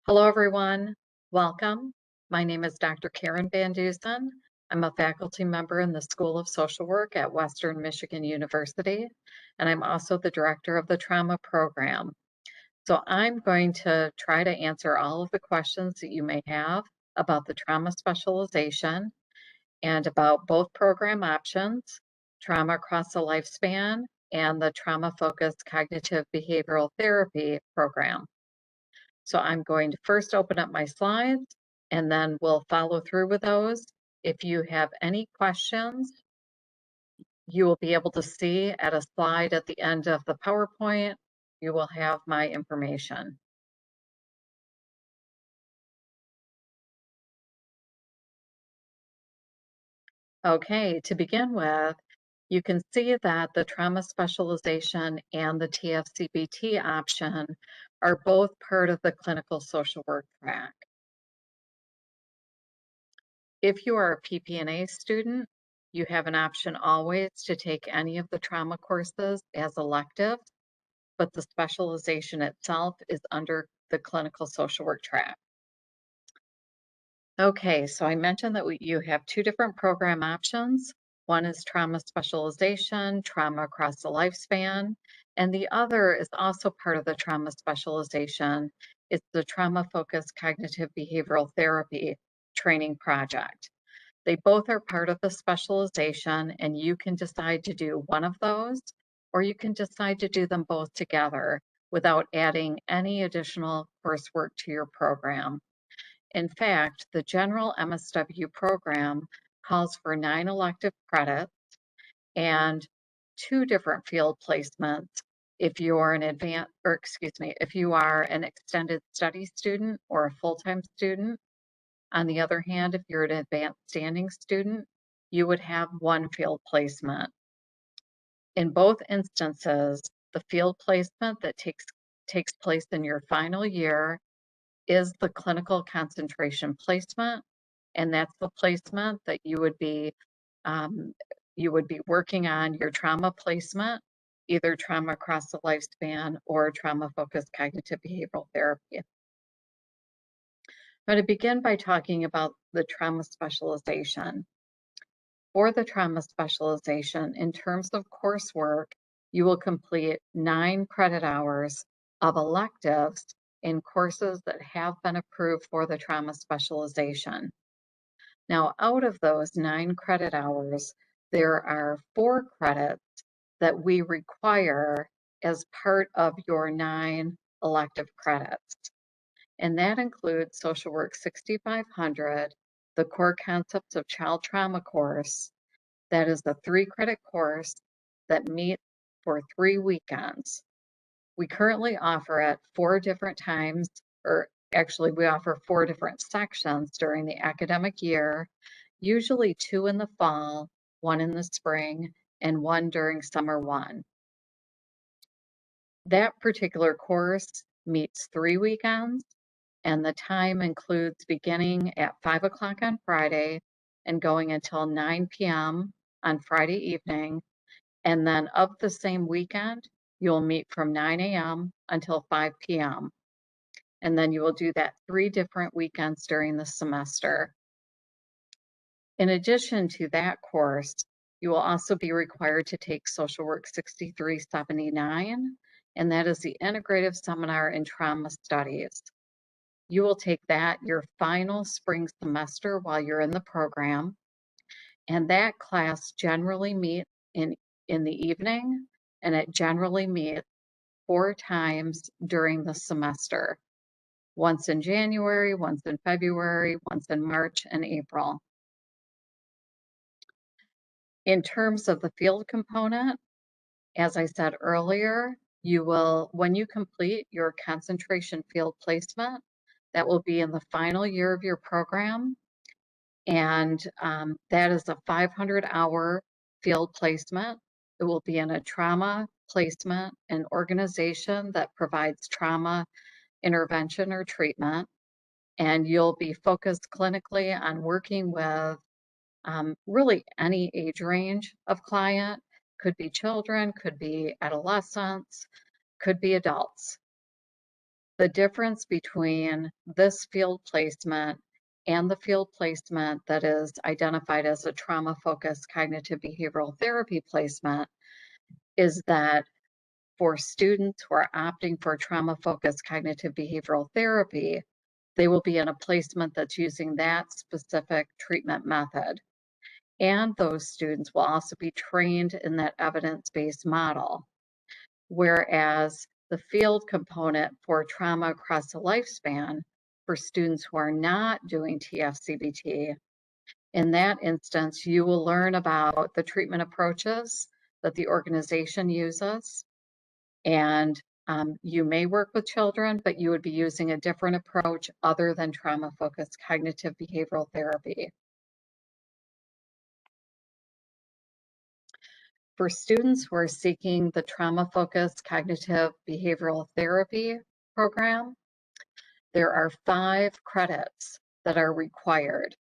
Hello, everyone. Welcome. My name is Dr. Karen Van Dusen. I'm a faculty member in the School of Social Work at Western Michigan University, and I'm also the director of the trauma program. So I'm going to try to answer all of the questions that you may have about the trauma specialization and about both program options, trauma across the lifespan, and the trauma-focused cognitive behavioral therapy program. So I'm going to first open up my slides and then we'll follow through with those. If you have any questions, you will be able to see at a slide at the end of the PowerPoint, you will have my information. Okay, to begin with, you can see that the trauma specialization and the TF-CBT option are both part of the clinical social work track. If you are a PPNA student, you have an option always to take any of the trauma courses as electives, but the specialization itself is under the clinical social work track. Okay, so I mentioned that you have two different program options. One is trauma specialization, trauma across the lifespan, and the other is also part of the trauma specialization. It's the trauma-focused cognitive behavioral therapy training project. They both are part of the specialization, and you can decide to do one of those, or you can decide to do them both together without adding any additional coursework to your program. In fact, the general MSW program calls for 9 elective credits and 2 different field placements if you're an if you are an extended study student or a full-time student. On the other hand, if you're an advanced standing student, you would have 1 field placement. In both instances, the field placement that takes place in your final year is the clinical concentration placement, and that's the placement that um, you would be working on your trauma placement, either trauma across the lifespan or trauma-focused cognitive behavioral therapy. I'm going to begin by talking about the trauma specialization. For the trauma specialization, in terms of coursework, you will complete 9 credit hours of electives in courses that have been approved for the trauma specialization. Now, out of those 9 credit hours, there are 4 credits that we require as part of your 9 elective credits. And that includes Social Work 6500, the Core Concepts of Child Trauma course. That is the 3-credit course that meets for 3 weekends. We currently offer at 4 different times, or actually we offer 4 different sections during the academic year, usually 2 in the fall, 1 in the spring, and 1 during summer 1. That particular course meets 3 weekends, and the time includes beginning at 5 o'clock on Friday and going until 9 p.m. on Friday evening. And then of the same weekend, you'll meet from 9 a.m. until 5 p.m. And then you will do that 3 different weekends during the semester. In addition to that course, you will also be required to take Social Work 6379, and that is the Integrative Seminar in Trauma Studies. You will take that your final spring semester while you're in the program, and that class generally meets in the evening, and it generally meets 4 times during the semester, once in January, once in February, once in March and April. In terms of the field component, as I said earlier, you will, when you complete your concentration field placement, that will be in the final year of your program. And that is a 500-hour field placement. It will be in a trauma placement, an organization that provides trauma intervention or treatment. And you'll be focused clinically on working with really any age range of client. Could be children, could be adolescents, could be adults. The difference between this field placement and the field placement that is identified as a trauma-focused cognitive behavioral therapy placement is that for students who are opting for trauma-focused cognitive behavioral therapy, they will be in a placement that's using that specific treatment method. And those students will also be trained in that evidence-based model. Whereas the field component for trauma across the lifespan for students who are not doing TF-CBT, in that instance, you will learn about the treatment approaches that the organization uses. And you may work with children, but you would be using a different approach other than trauma-focused cognitive behavioral therapy. For students who are seeking the trauma-focused cognitive behavioral therapy program, there are 5 credits that are required,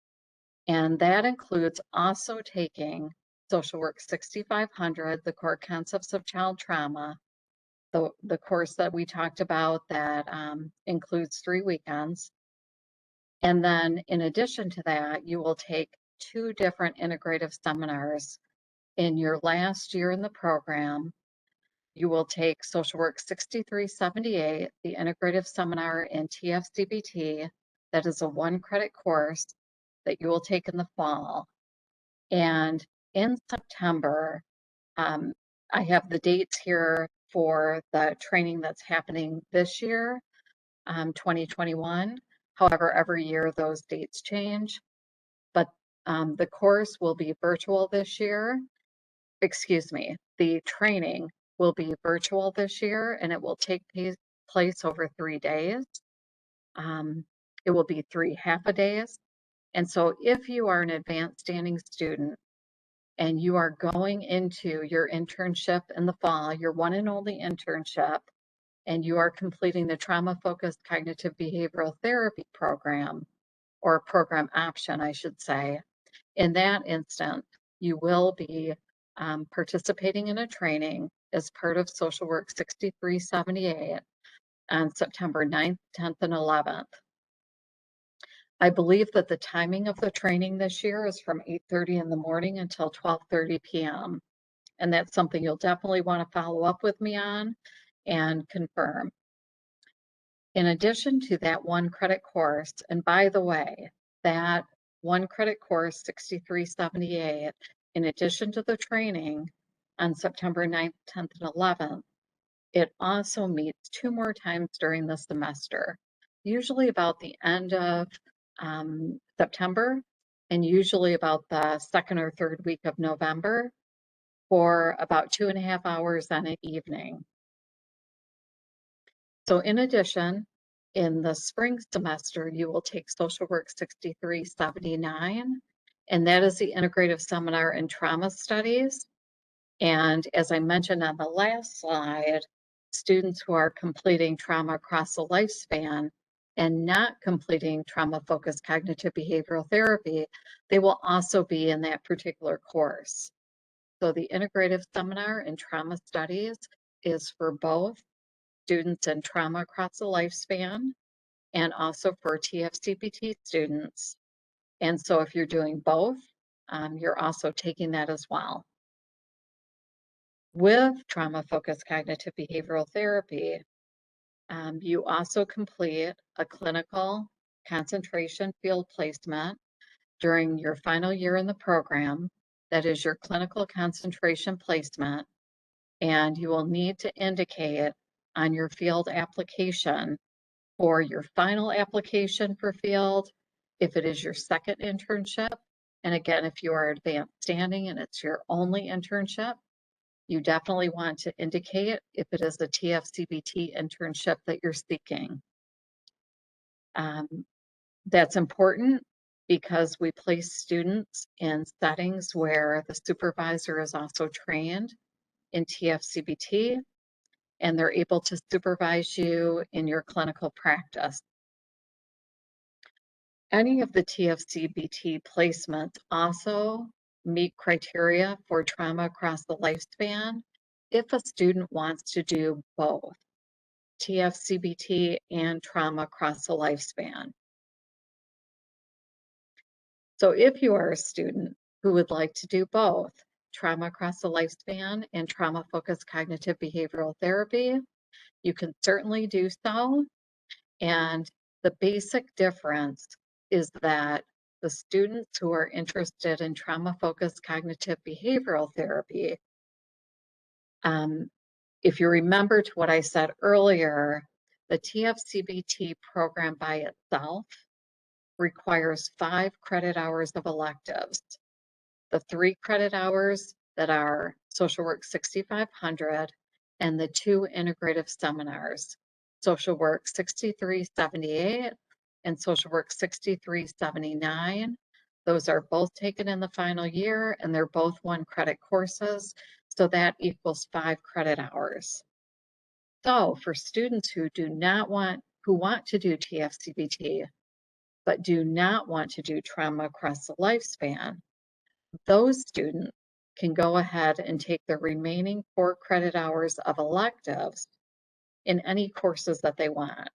and that includes also taking Social Work 6500, the core concepts of child trauma, the course that we talked about that includes 3 weekends. And then in addition to that, you will take 2 different integrative seminars in your last year in the program. You will take Social Work 6378, the integrative seminar in TF-CBT. That is a 1-credit course that you will take in the fall. And in September, I have the dates here for the training that's happening this year, 2021. However, every year those dates change. But the course will be virtual this year. Excuse me, the training will be virtual this year, and it will take place over 3 days. It will be 3 half-a-days. And so if you are an advanced standing student and you are going into your internship in the fall, your one and only internship, and you are completing the trauma-focused cognitive behavioral therapy program, or program option, I should say, in that instant, you will be participating in a training as part of Social Work 6378 on September 9th, 10th, and 11th. I believe that the timing of the training this year is from 8:30 in the morning until 12:30 p.m. And that's something you'll definitely want to follow up with me on and confirm. In addition to that 1-credit course, and by the way, that 1-credit course, 6378, in addition to the training on September 9th, 10th, and 11th, it also meets 2 more times during the semester, usually about the end of September and usually about the 2nd or 3rd week of November for about 2.5 hours on an evening. So in addition, in the spring semester, you will take Social Work 6379, and that is the integrative seminar in trauma studies. And as I mentioned on the last slide, students who are completing trauma across the lifespan and not completing trauma-focused cognitive behavioral therapy, they will also be in that particular course. So the integrative seminar in trauma studies is for both students in trauma across the lifespan and also for TF-CBT students. And so if you're doing both, you're also taking that as well. With trauma-focused cognitive behavioral therapy, you also complete a clinical concentration field placement during your final year in the program. That is your clinical concentration placement, and you will need to indicate on your field application for your final application for field, if it is your second internship, and again, if you are advanced standing and it's your only internship, you definitely want to indicate if it is a TF-CBT internship that you're seeking. That's important because we place students in settings where the supervisor is also trained in TF-CBT, and they're able to supervise you in your clinical practice. Any of the TF-CBT placements also meet criteria for trauma across the lifespan if a student wants to do both TF-CBT, and trauma across the lifespan. So if you are a student who would like to do both trauma across the lifespan and trauma-focused cognitive behavioral therapy, you can certainly do so. And the basic difference is that the students who are interested in trauma-focused cognitive behavioral therapy, if you remember to what I said earlier, the TF-CBT program by itself requires 5 credit hours of electives. The 3 credit hours that are Social Work 6500 and the 2 integrative seminars, Social Work 6378 and Social Work 6379. Those are both taken in the final year and they're both 1 credit courses, so that equals 5 credit hours. So for students who want to do TF-CBT, but do not want to do trauma across the lifespan, those students can go ahead and take the remaining 4 credit hours of electives in any courses that they want.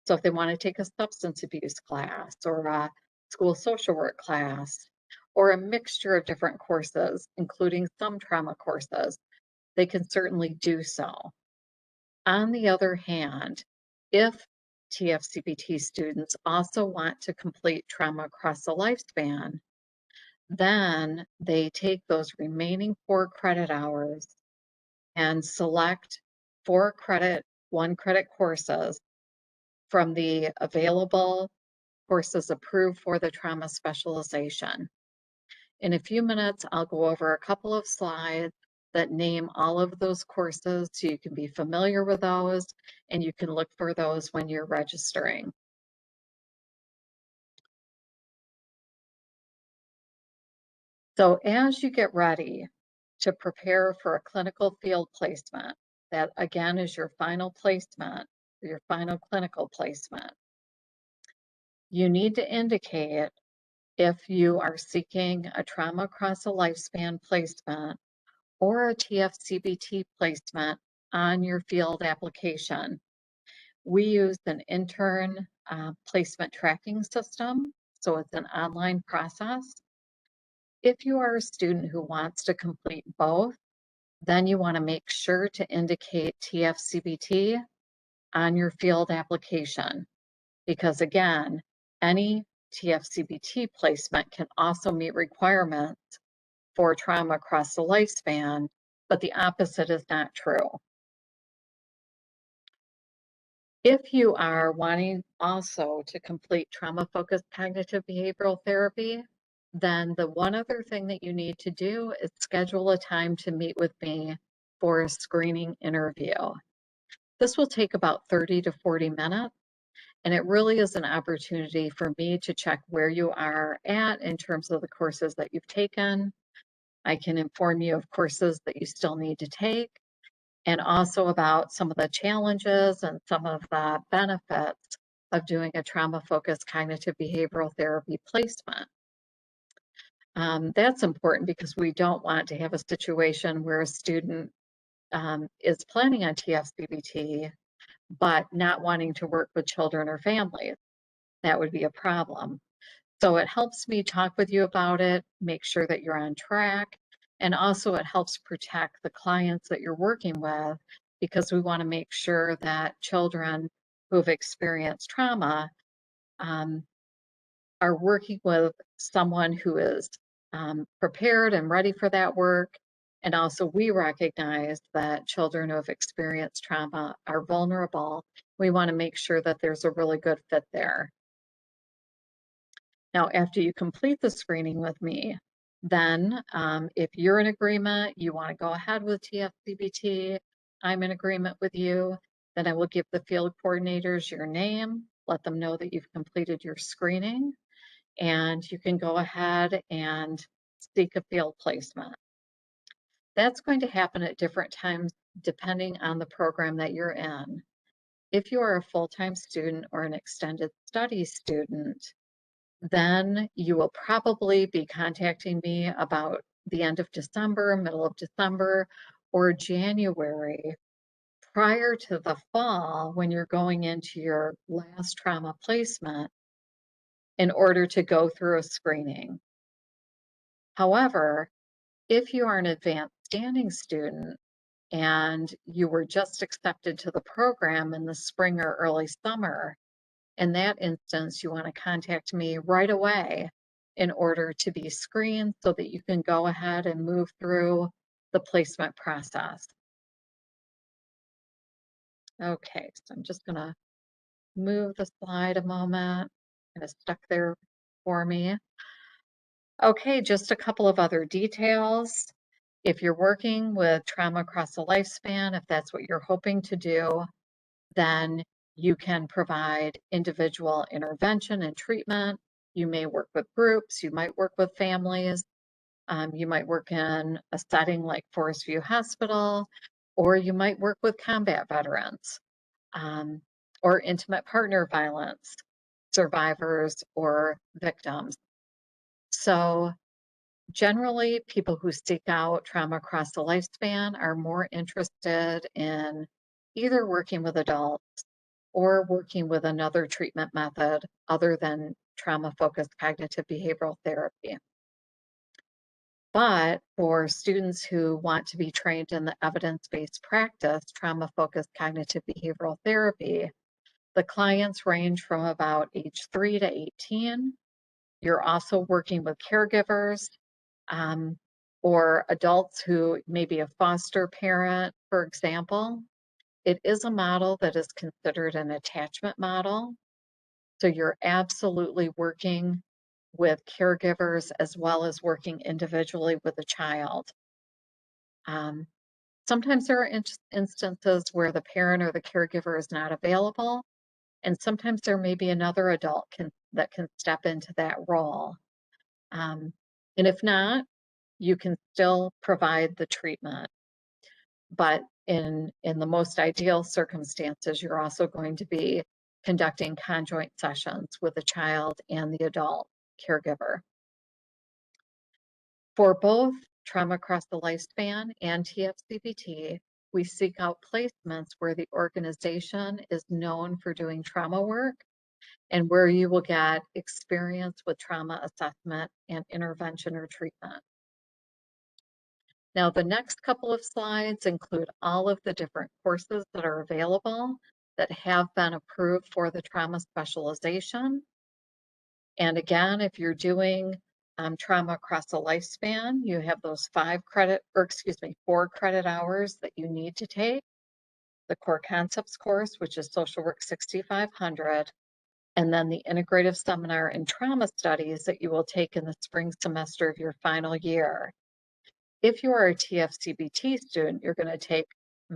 So if they want to take a substance abuse class or a school social work class or a mixture of different courses, including some trauma courses, they can certainly do so. On the other hand, if TF-CBT students also want to complete trauma across the lifespan, then they take those remaining 4 credit hours and select 4 credit, 1 credit courses from the available courses approved for the trauma specialization. In a few minutes, I'll go over a couple of slides that name all of those courses so you can be familiar with those and you can look for those when you're registering. So as you get ready to prepare for a clinical field placement, that again is your final placement, your final clinical placement, you need to indicate if you are seeking a trauma across a lifespan placement or a TF-CBT placement on your field application. We use an intern placement tracking system, so it's an online process. If you are a student who wants to complete both, then you want to make sure to indicate TF-CBT on your field application, because again, any TF-CBT placement can also meet requirements for trauma across the lifespan, but the opposite is not true. If you are wanting also to complete trauma-focused cognitive behavioral therapy, then the one other thing that you need to do is schedule a time to meet with me for a screening interview. This will take about 30 to 40 minutes, and it really is an opportunity for me to check where you are at in terms of the courses that you've taken. I can inform you of courses that you still need to take, and also about some of the challenges and some of the benefits of doing a trauma-focused cognitive behavioral therapy placement. That's important because we don't want to have a situation where a student is planning on TF-CBT, but not wanting to work with children or families. That would be a problem. So it helps me talk with you about it, make sure that you're on track, and also it helps protect the clients that you're working with, because we want to make sure that children who have experienced trauma are working with someone who is prepared and ready for that work. And also we recognize that children who have experienced trauma are vulnerable. We want to make sure that there's a really good fit there. Now, after you complete the screening with me, then if you're in agreement, you want to go ahead with TF-CBT, I'm in agreement with you, then I will give the field coordinators your name, let them know that you've completed your screening, and you can go ahead and seek a field placement. That's going to happen at different times depending on the program that you're in. If you are a full-time student or an extended study student, then you will probably be contacting me about the end of December, middle of December, or January prior to the fall when you're going into your last trauma placement in order to go through a screening. However, if you are an advanced standing student and you were just accepted to the program in the spring or early summer, in that instance, you want to contact me right away in order to be screened so that you can go ahead and move through the placement process. Okay, so I'm just going to move the slide a moment. Kind of stuck there for me. Okay, just a couple of other details. If you're working with trauma across the lifespan, if that's what you're hoping to do, then you can provide individual intervention and treatment. You may work with groups, you might work with families, you might work in a setting like Forest View Hospital, or you might work with combat veterans, or intimate partner violence survivors or victims. So generally, people who seek out trauma across the lifespan are more interested in either working with adults or working with another treatment method other than trauma-focused cognitive behavioral therapy. But for students who want to be trained in the evidence-based practice, trauma-focused cognitive behavioral therapy, the clients range from about age 3 to 18. You're also working with caregivers, or adults who may be a foster parent, for example. It is a model that is considered an attachment model. So you're absolutely working with caregivers as well as working individually with a child. Sometimes there are instances where the parent or the caregiver is not available, and sometimes there may be another adult that can step into that role. And if not, you can still provide the treatment. But in the most ideal circumstances, you're also going to be conducting conjoint sessions with the child and the adult caregiver. For both trauma across the lifespan and TF-CBT, we seek out placements where the organization is known for doing trauma work and where you will get experience with trauma assessment and intervention or treatment. Now, the next couple of slides include all of the different courses that are available that have been approved for the trauma specialization. And again, if you're doing trauma across the lifespan, you have those 4 credit hours that you need to take. The core concepts course, which is social work 6500, and then the integrative seminar in trauma studies that you will take in the spring semester of your final year. If you are a TF-CBT student, you're going to take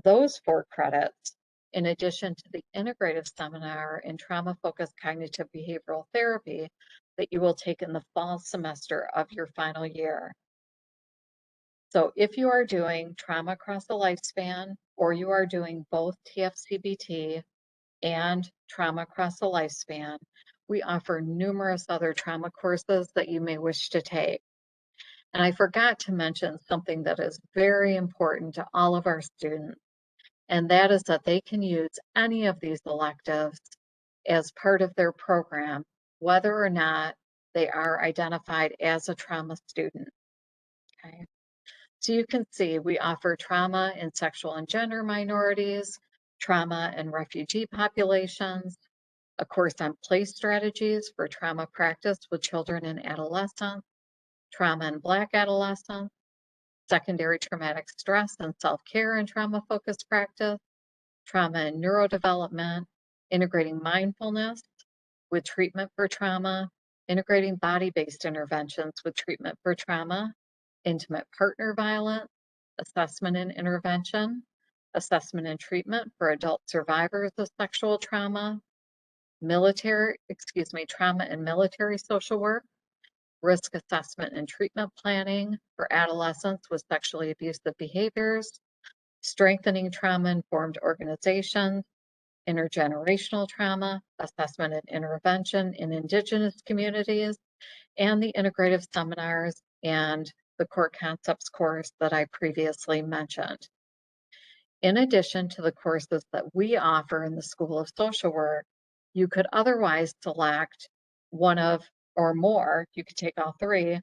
those 4 credits in addition to the integrative seminar in trauma-focused cognitive behavioral therapy that you will take in the fall semester of your final year. So if you are doing trauma across the lifespan, or you are doing both TF-CBT and trauma across the lifespan, we offer numerous other trauma courses that you may wish to take. And I forgot to mention something that is very important to all of our students, and that is that they can use any of these electives as part of their program, whether or not they are identified as a trauma student. Okay. So you can see we offer trauma in sexual and gender minorities, trauma and refugee populations, a course on play strategies for trauma practice with children and adolescents, trauma in Black adolescents, secondary traumatic stress and self-care and trauma-focused practice, trauma and neurodevelopment, integrating mindfulness with treatment for trauma, integrating body-based interventions with treatment for trauma, intimate partner violence, assessment and intervention, assessment and treatment for adult survivors of sexual trauma, trauma and military social work, risk assessment and treatment planning for adolescents with sexually abusive behaviors, strengthening trauma-informed organizations, intergenerational trauma, assessment and intervention in Indigenous communities, and the integrative seminars and the core concepts course that I previously mentioned. In addition to the courses that we offer in the School of Social Work, you could otherwise select one of or more, you could take all three,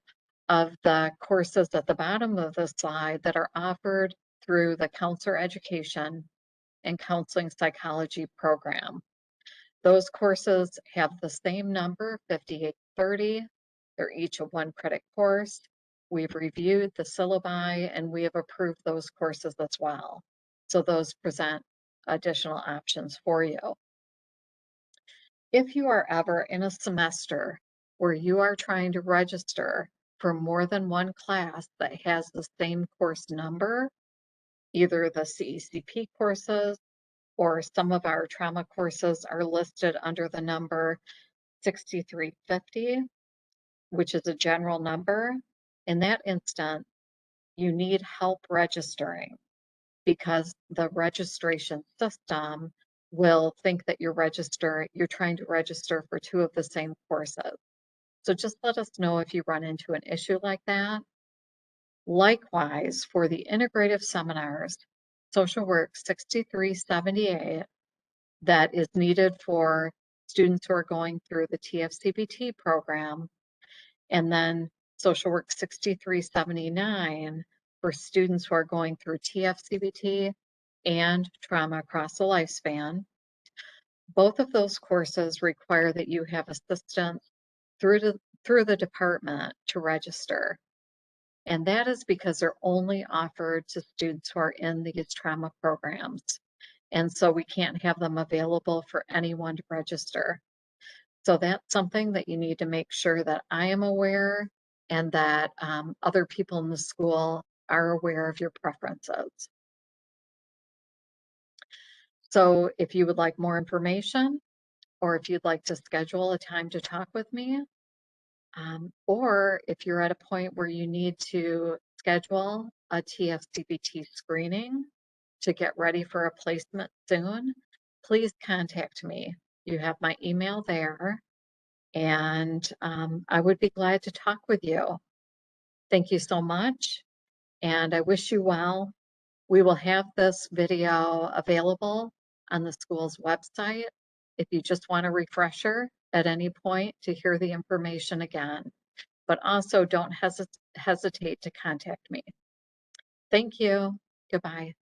of the courses at the bottom of the slide that are offered through the Counselor Education and Counseling Psychology program. Those courses have the same number, 5830. They're each a 1 credit course. We've reviewed the syllabi and we have approved those courses as well. So those present additional options for you. If you are ever in a semester where you are trying to register for more than one class that has the same course number, either the CECP courses or some of our trauma courses are listed under the number 6350, which is a general number. In that instance, you need help registering because the registration system will think that you're trying to register for two of the same courses. So just let us know if you run into an issue like that. Likewise, for the integrative seminars, Social Work 6378, that is needed for students who are going through the TF-CBT program, and then Social Work 6379 for students who are going through TF-CBT and trauma across the lifespan. Both of those courses require that you have assistance through the department to register. And that is because they're only offered to students who are in these trauma programs. And so we can't have them available for anyone to register. So that's something that you need to make sure that I am aware and that other people in the school are aware of your preferences. So if you would like more information, or if you'd like to schedule a time to talk with me, or if you're at a point where you need to schedule a TF-CBT screening to get ready for a placement soon, please contact me. You have my email there, and I would be glad to talk with you. Thank you so much, and I wish you well. We will have this video available on the school's website if you just want a refresher at any point to hear the information again. But also don't hesitate to contact me. Thank you. Goodbye.